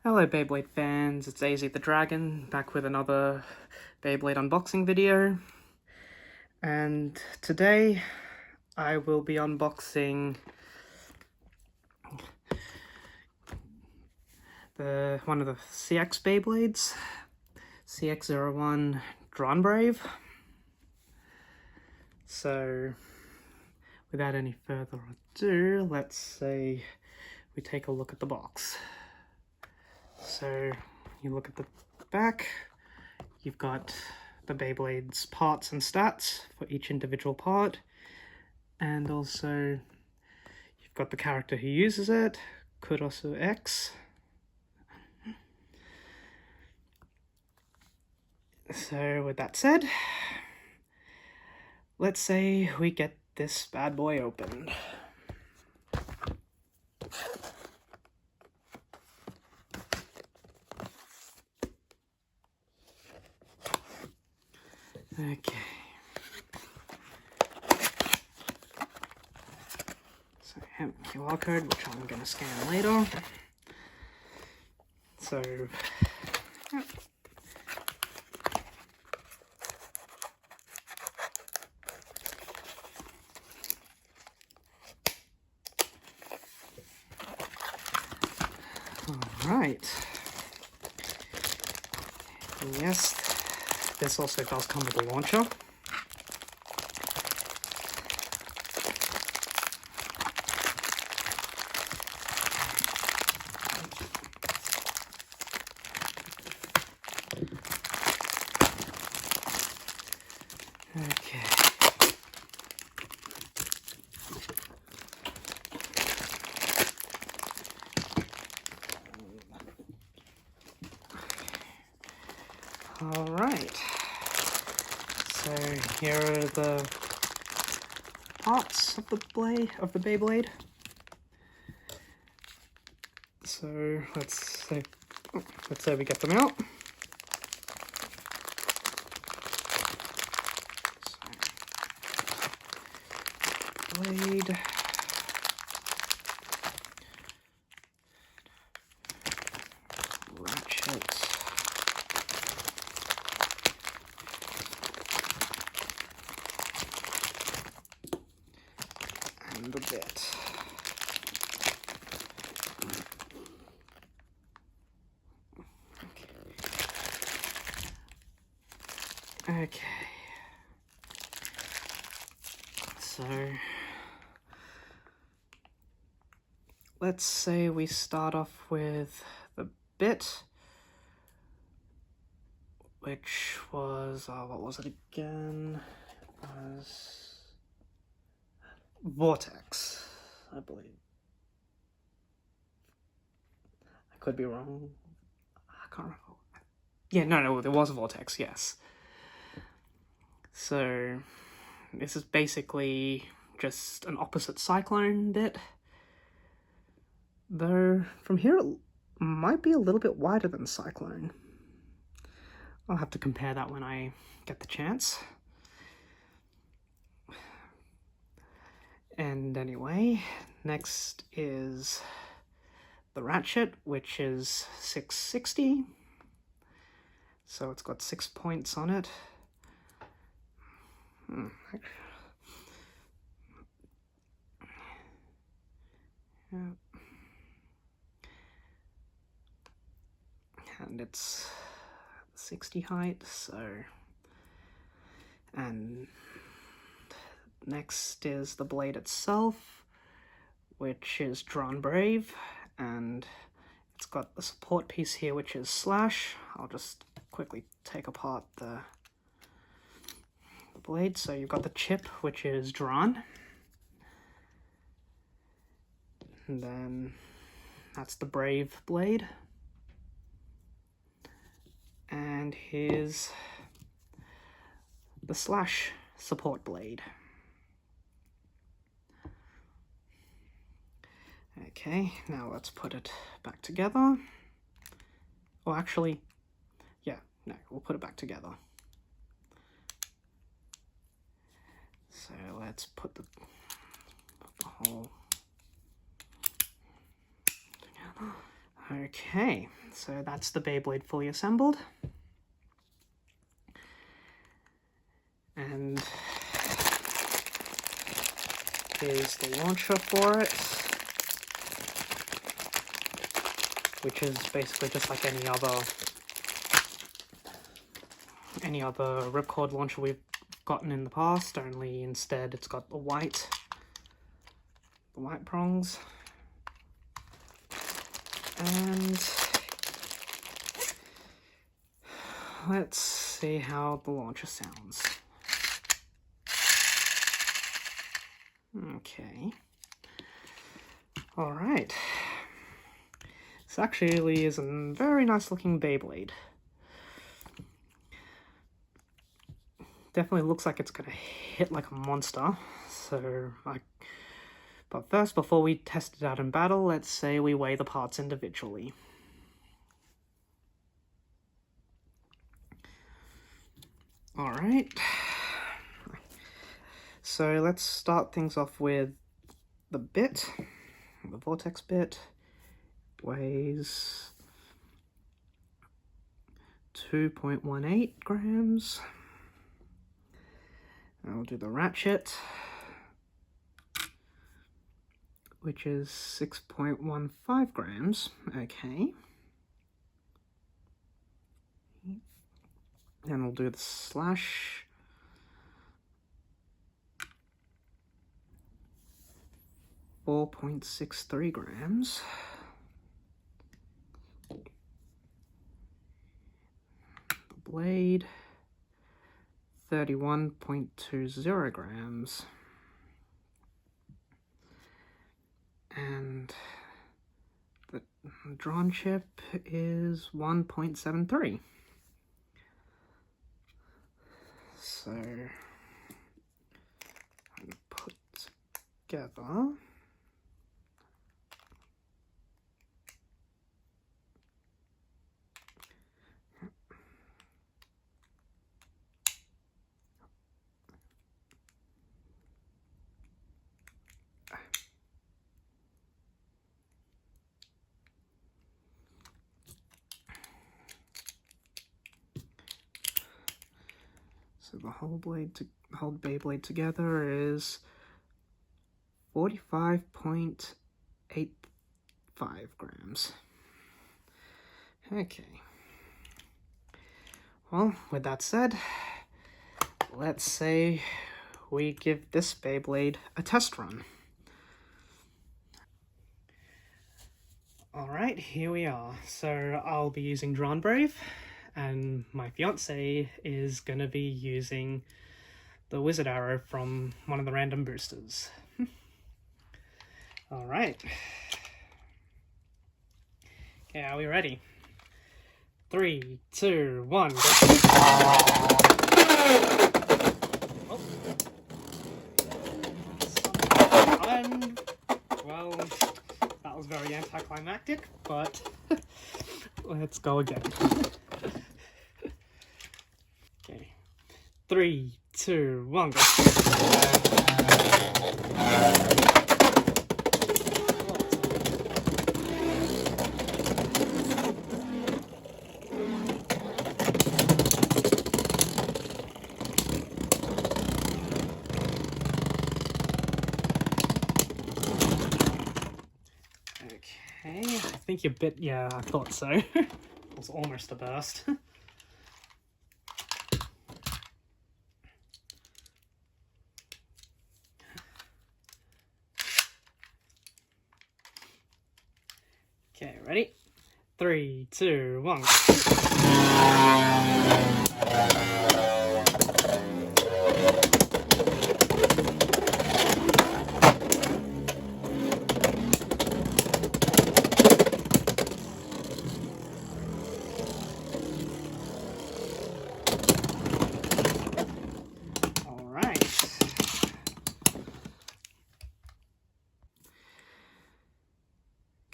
Hello Beyblade fans, it's AZ the Dragon, back with another Beyblade unboxing video. And today I will be unboxing one of the CX Beyblades, CX-01 DranBrave. So without any further ado, let's say we take a look at the box. So you look at the back, you've got the Beyblade's parts and stats for each individual part, and also you've got the character who uses it, Kurosu X. So with that said, let's say we get this bad boy opened. Okay. So I have a QR code, which I'm going to scan later. So, yeah. Alright. Yes, this also does come with a launcher. Okay. Alright. So here are the parts of the Beyblade. So let's say we get them out. So, blade. Ratchet. And a bit. Okay. So let's say we start off with the bit, which was, what was it again? It was Vortex, I believe. I could be wrong. I can't remember. Yeah, no, there was Vortex, yes. So this is basically just an opposite cyclone bit. Though from here it might be a little bit wider than cyclone. I'll have to compare that when I get the chance. And anyway, next is the ratchet, which is 660. So it's got 6 points on it. Yeah. And it's 60 height, so, and next is the blade itself, which is DranBrave, and it's got the support piece here, which is slash. I'll just quickly take apart the blade. So you've got the chip, which is drawn, and then that's the Brave blade. And here's the slash support blade. Okay, now let's put it back together. Or actually, yeah, no, we'll put it back together. So let's put the whole together. Okay, so that's the Beyblade fully assembled. And here's the launcher for it, which is basically just like any other ripcord launcher we've gotten in the past, only instead it's got the white prongs. And let's see how the launcher sounds. Okay. Alright. This actually is a very nice looking Beyblade. Definitely looks like it's gonna hit like a monster. But first, before we test it out in battle, let's say we weigh the parts individually. Alright. So let's start things off with the bit. The Vortex bit weighs 2.18 grams. I'll do the ratchet, which is 6.15 grams. Okay. Then we'll do the slash. 4.63 grams. The blade, 31.20 grams. And the drawn chip is 1.73. So, I'm put together. So the whole Beyblade together is 45.85 grams. Okay. Well, with that said, let's say we give this Beyblade a test run. Alright, here we are. So I'll be using DranBrave, and my fiance is going to be using the wizard arrow from one of the random boosters. Alright. Okay, are we ready? 3, 2, 1, go! Oh. Well, that was very anticlimactic, but let's go again. Okay. 3, 2, 1, go! Okay, I think you bit, yeah, I thought so. It was almost a burst. Okay, ready? 3, 2, 1.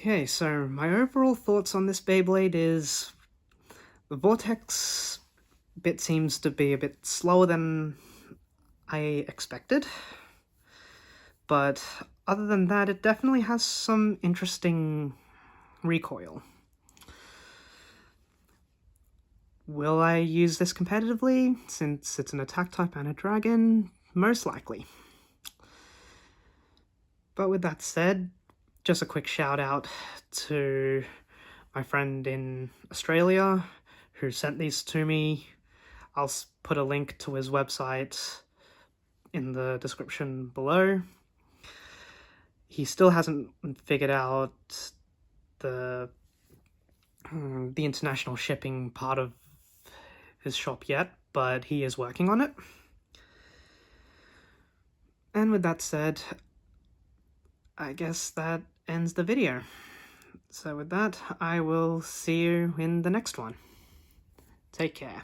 Okay, so my overall thoughts on this Beyblade is the Vortex bit seems to be a bit slower than I expected, but other than that, it definitely has some interesting recoil. Will I use this competitively, since it's an attack type and a dragon? Most likely. But with that said, just a quick shout out to my friend in Australia who sent these to me. I'll put a link to his website in the description below. He still hasn't figured out the international shipping part of his shop yet, but he is working on it. And with that said, I guess that ends the video. So with that, I will see you in the next one. Take care.